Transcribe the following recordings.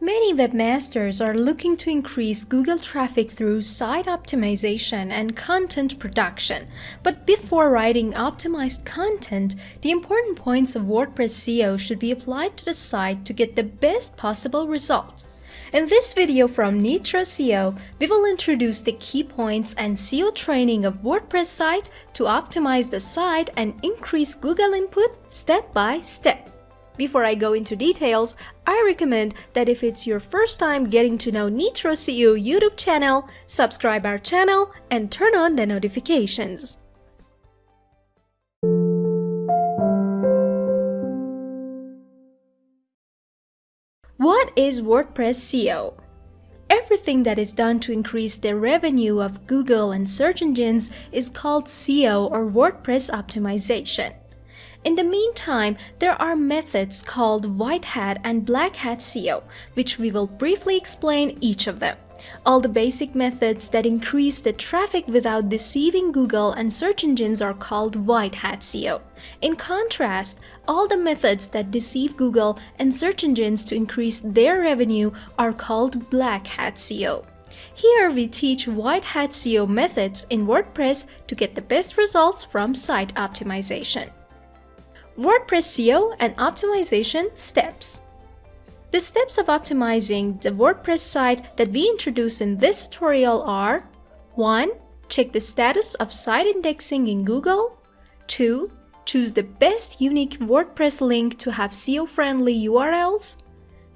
Many webmasters are looking to increase Google traffic through site optimization and content production. But before writing optimized content, the important points of WordPress SEO should be applied to the site to get the best possible result. In this video from Nitro SEO, we will introduce the key points and SEO training of WordPress site to optimize the site and increase Google input step by step. Before I go into details, I recommend that if it's your first time getting to know Nitro SEO YouTube channel, subscribe our channel and turn on the notifications. What is WordPress SEO? Everything that is done to increase the revenue of Google and search engines is called SEO or WordPress optimization. In the meantime, there are methods called white hat and black hat SEO, which we will briefly explain each of them. All the basic methods that increase the traffic without deceiving Google and search engines are called white hat SEO. In contrast, all the methods that deceive Google and search engines to increase their revenue are called black hat SEO. Here we teach white hat SEO methods in WordPress to get the best results from site optimization. WordPress SEO and optimization steps. The steps of optimizing the WordPress site that we introduce in this tutorial are: 1. Check the status of site indexing in Google. 2. Choose the best unique WordPress link to have SEO-friendly URLs.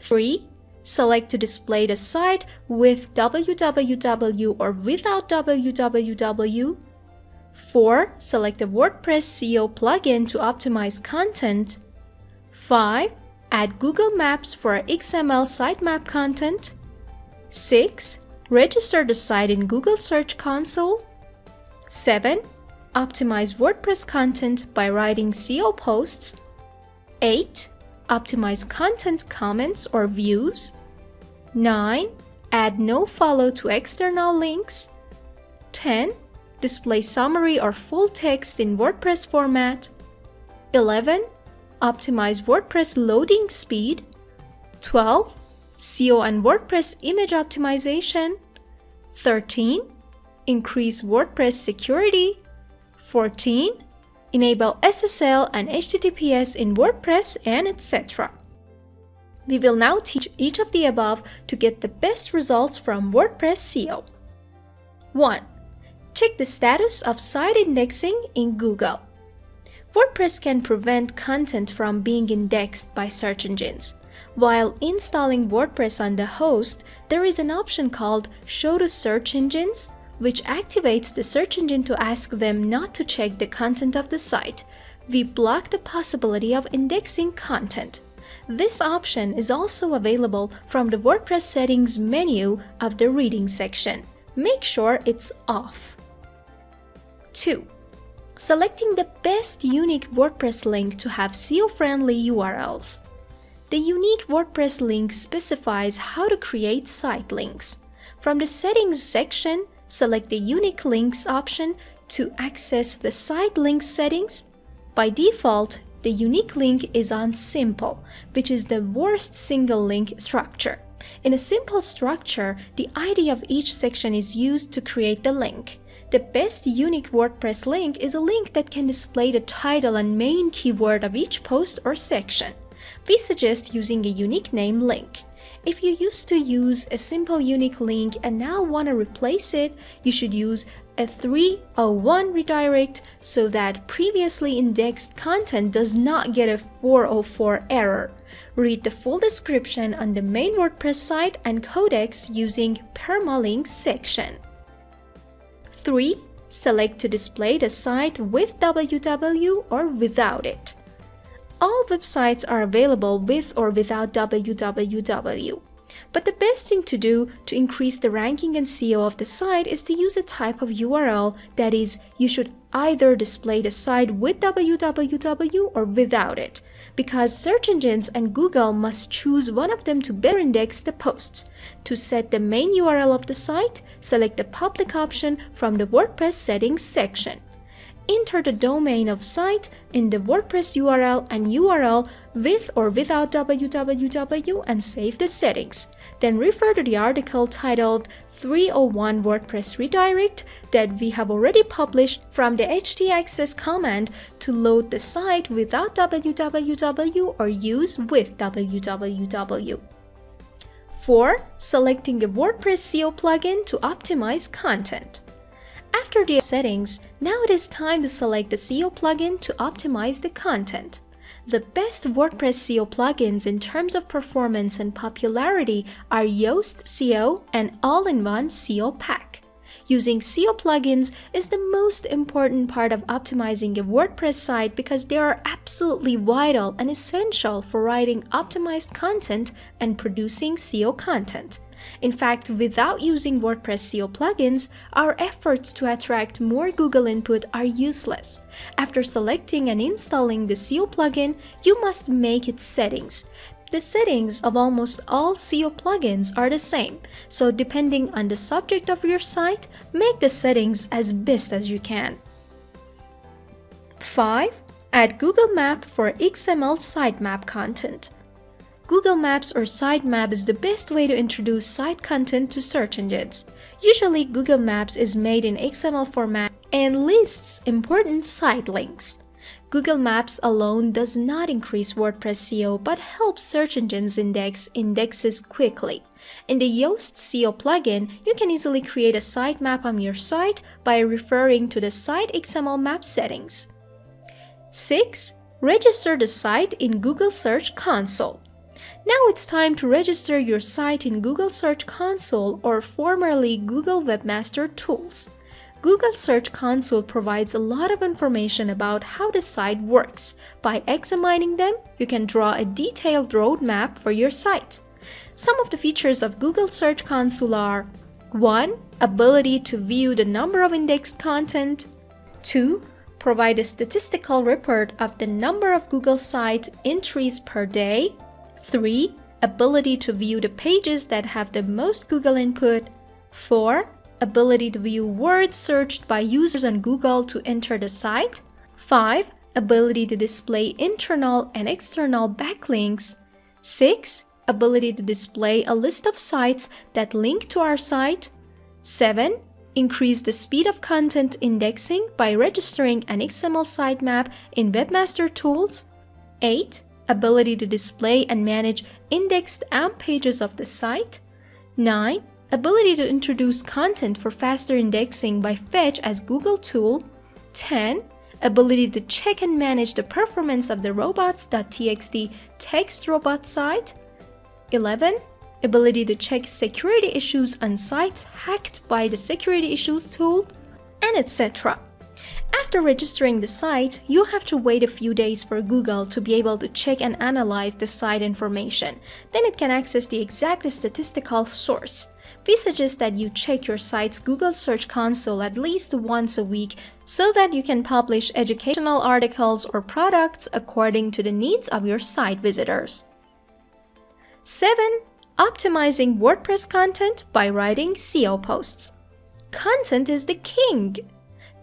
3. Select to display the site with www or without www. 4. Select a WordPress SEO plugin to optimize content. 5. Add Google Maps for XML sitemap content. 6. Register the site in Google Search Console. 7. Optimize WordPress content by writing SEO posts. 8. Optimize content comments or views. 9. Add nofollow to external links. 10. Display summary or full text in WordPress format. 11. Optimize WordPress loading speed. 12. SEO and WordPress image optimization. 13. Increase WordPress security. 14. Enable SSL and HTTPS in WordPress, and etc. We will now teach each of the above to get the best results from WordPress SEO. 1. Check the status of site indexing in Google. WordPress can prevent content from being indexed by search engines. While installing WordPress on the host, there is an option called Show to Search Engines, which activates the search engine to ask them not to check the content of the site. We block the possibility of indexing content. This option is also available from the WordPress settings menu of the reading section. Make sure it's off. 2. Selecting the best unique WordPress link to have SEO-friendly URLs. The unique WordPress link specifies how to create site links. From the settings section, select the unique links option to access the site links settings. By default, the unique link is on simple, which is the worst single link structure. In a simple structure, the ID of each section is used to create the link. The best unique WordPress link is a link that can display the title and main keyword of each post or section. We suggest using a unique name link. If you used to use a simple unique link and now want to replace it, you should use a 301 redirect so that previously indexed content does not get a 404 error. Read the full description on the main WordPress site and codex using permalinks section. 3. Select to display the site with www or without it. All websites are available with or without www. But the best thing to do to increase the ranking and SEO of the site is to use a type of URL, that is, you should either display the site with www or without it, because search engines and Google must choose one of them to better index the posts. To set the main URL of the site, select the public option from the WordPress settings section. enter the domain of site in the WordPress URL and URL with or without www and save the settings. Then refer to the article titled 301 WordPress Redirect that we have already published from the htaccess command to load the site without www or use with www. 4. Selecting a WordPress SEO plugin to optimize content. After the settings, now it is time to select the SEO plugin to optimize the content. The best WordPress SEO plugins in terms of performance and popularity are Yoast SEO and All-in-One SEO Pack. Using SEO plugins is the most important part of optimizing a WordPress site because they are absolutely vital and essential for writing optimized content and producing SEO content. In fact, without using WordPress SEO plugins, our efforts to attract more Google input are useless. After selecting and installing the SEO plugin, you must make its settings. The settings of almost all SEO plugins are the same, so depending on the subject of your site, make the settings as best as you can. 5. Add Google Map for XML sitemap content. Google Maps or Sitemap is the best way to introduce site content to search engines. Usually, Google Maps is made in XML format and lists important site links. Google Maps alone does not increase WordPress SEO but helps search engines index indexes quickly. In the Yoast SEO plugin, you can easily create a sitemap on your site by referring to the site XML map settings. 6. Register the site in Google Search Console. Now it's time to register your site in Google Search Console or formerly Google Webmaster Tools. Google Search Console provides a lot of information about how the site works. By examining them, you can draw a detailed roadmap for your site. Some of the features of Google Search Console are 1. Ability to view the number of indexed content. 2. Provide a statistical report of the number of Google site entries per day. 3. Ability to view the pages that have the most Google input. 4. Ability to view words searched by users on Google to enter the site. 5. Ability to display internal and external backlinks. 6. Ability to display a list of sites that link to our site. 7. Increase the speed of content indexing by registering an XML sitemap in Webmaster Tools. 8. Ability to display and manage indexed AMP pages of the site. 9. Ability to introduce content for faster indexing by Fetch as Google tool. 10. Ability to check and manage the performance of the robots.txt text robot site. 11. Ability to check security issues on sites hacked by the security issues tool, and etc. After registering the site, you have to wait a few days for Google to be able to check and analyze the site information. Then it can access the exact statistical source. We suggest that you check your site's Google Search Console at least once a week so that you can publish educational articles or products according to the needs of your site visitors. 7. Optimizing WordPress content by writing SEO posts. Content is the king.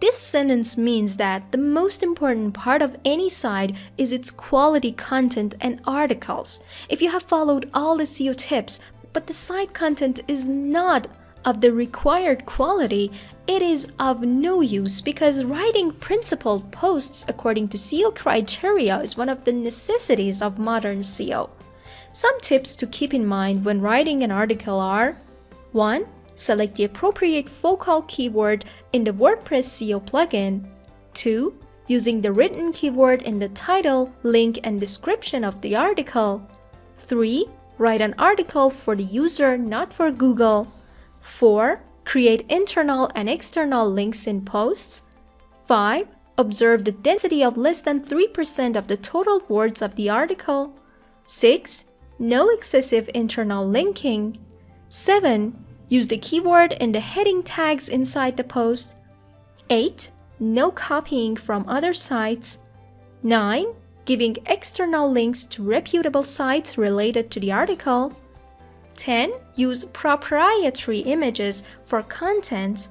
This sentence means that the most important part of any site is its quality content and articles. If you have followed all the SEO tips, but the site content is not of the required quality, it is of no use because writing principled posts according to SEO criteria is one of the necessities of modern SEO. Some tips to keep in mind when writing an article are: 1. Select the appropriate focal keyword in the WordPress SEO plugin. 2. Using the written keyword in the title, link, and description of the article. 3. Write an article for the user, not for Google. 4. Create internal and external links in posts. 5. Observe the density of less than 3% of the total words of the article. 6. No excessive internal linking. 7. Use the keyword in the heading tags inside the post. 8. No copying from other sites. 9. Giving external links to reputable sites related to the article. 10. Use proprietary images for content.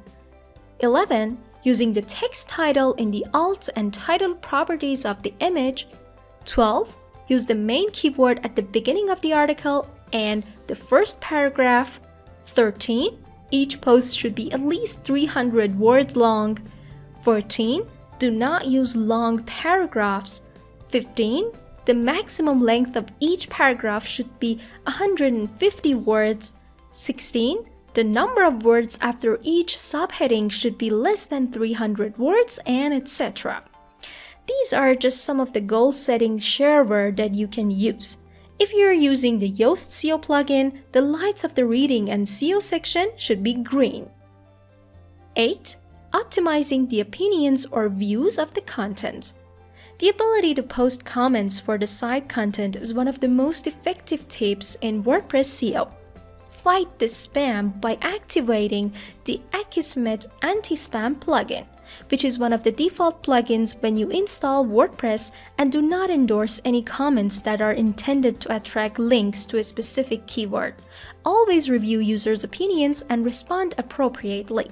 11. using the text title in the alt and title properties of the image. 12. Use the main keyword at the beginning of the article and the first paragraph. 13. Each post should be at least 300 words long. 14. Do not use long paragraphs. 15. The maximum length of each paragraph should be 150 words. 16. The number of words after each subheading should be less than 300 words, and etc. These are just some of the goal-setting shareware that you can use. If you're using the Yoast SEO plugin, the lights of the reading and SEO section should be green. 8. Optimizing the opinions or views of the content. The ability to post comments for the site content is one of the most effective tips in WordPress SEO. Fight the spam by activating the Akismet anti-spam plugin, which is one of the default plugins when you install WordPress, and do not endorse any comments that are intended to attract links to a specific keyword. Always review users' opinions and respond appropriately.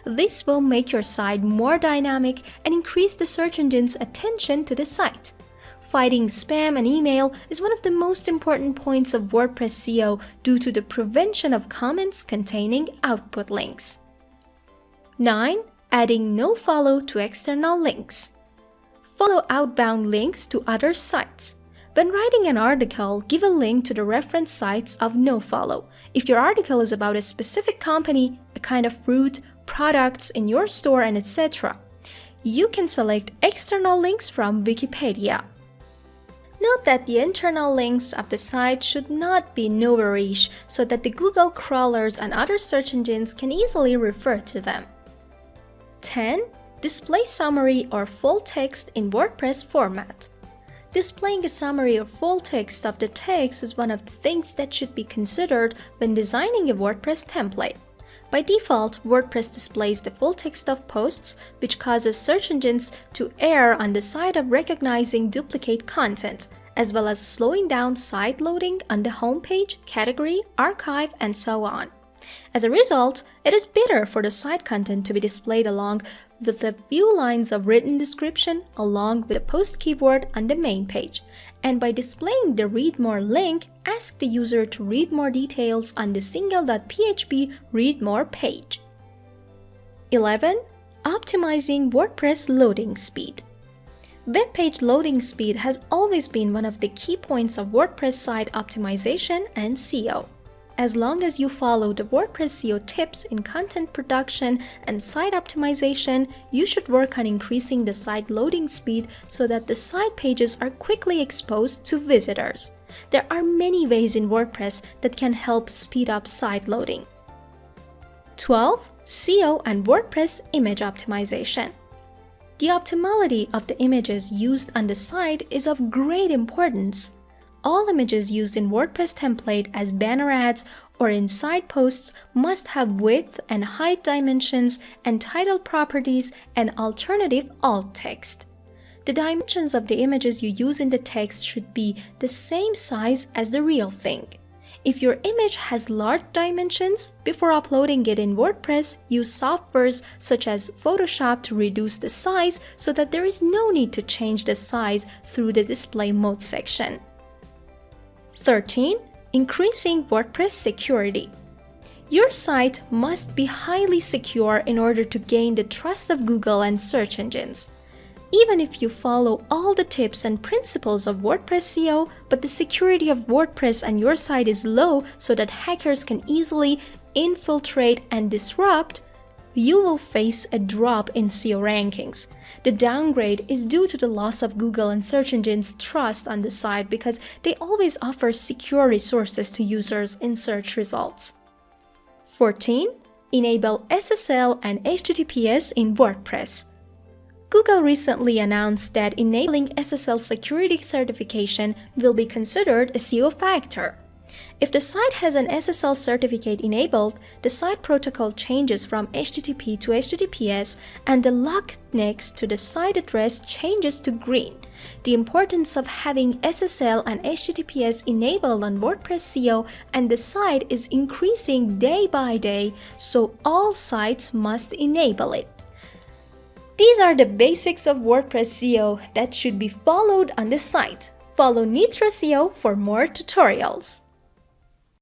This will make your site more dynamic and increase the search engine's attention to the site. Fighting spam and email is one of the most important points of WordPress SEO due to the prevention of comments containing output links. 9. Adding nofollow to external links. Follow outbound links to other sites. When writing an article, give a link to the reference sites of nofollow. If your article is about a specific company, a kind of fruit, products in your store, and etc., you can select external links from Wikipedia. Note that the internal links of the site should not be novelty so that the Google crawlers and other search engines can easily refer to them. 10. Display summary or full text in WordPress format. Displaying a summary or full text of the text is one of the things that should be considered when designing a WordPress template. By default, WordPress displays the full text of posts, which causes search engines to err on the side of recognizing duplicate content, as well as slowing down site loading on the homepage, category, archive, and so on. As a result, it is better for the site content to be displayed along with a few lines of written description along with a post keyword on the main page. And by displaying the Read More link, ask the user to read more details on the single.php Read More page. 11. Optimizing WordPress loading speed. Web page loading speed has always been one of the key points of WordPress site optimization and SEO. As long as you follow the WordPress SEO tips in content production and site optimization, you should work on increasing the site loading speed so that the site pages are quickly exposed to visitors. There are many ways in WordPress that can help speed up site loading. 12. SEO and WordPress image optimization. The optimality of the images used on the site is of great importance. All images used in WordPress template as banner ads or in site posts must have width and height dimensions and title properties and alternative alt text. The dimensions of the images you use in the text should be the same size as the real thing. If your image has large dimensions, before uploading it in WordPress, use softwares such as Photoshop to reduce the size so that there is no need to change the size through the display mode section. 13. Increasing WordPress security. Your site must be highly secure in order to gain the trust of Google and search engines. Even if you follow all the tips and principles of WordPress SEO, but the security of WordPress and your site is low so that hackers can easily infiltrate and disrupt, you will face a drop in SEO rankings. The downgrade is due to the loss of Google and search engines' trust on the site because they always offer secure resources to users in search results. 14. Enable SSL and HTTPS in WordPress. Google recently announced that enabling SSL security certification will be considered a SEO factor. If the site has an SSL certificate enabled, the site protocol changes from HTTP to HTTPS and the lock next to the site address changes to green. The importance of having SSL and HTTPS enabled on WordPress SEO and the site is increasing day by day, so all sites must enable it. These are the basics of WordPress SEO that should be followed on the site. Follow Nitra SEO for more tutorials.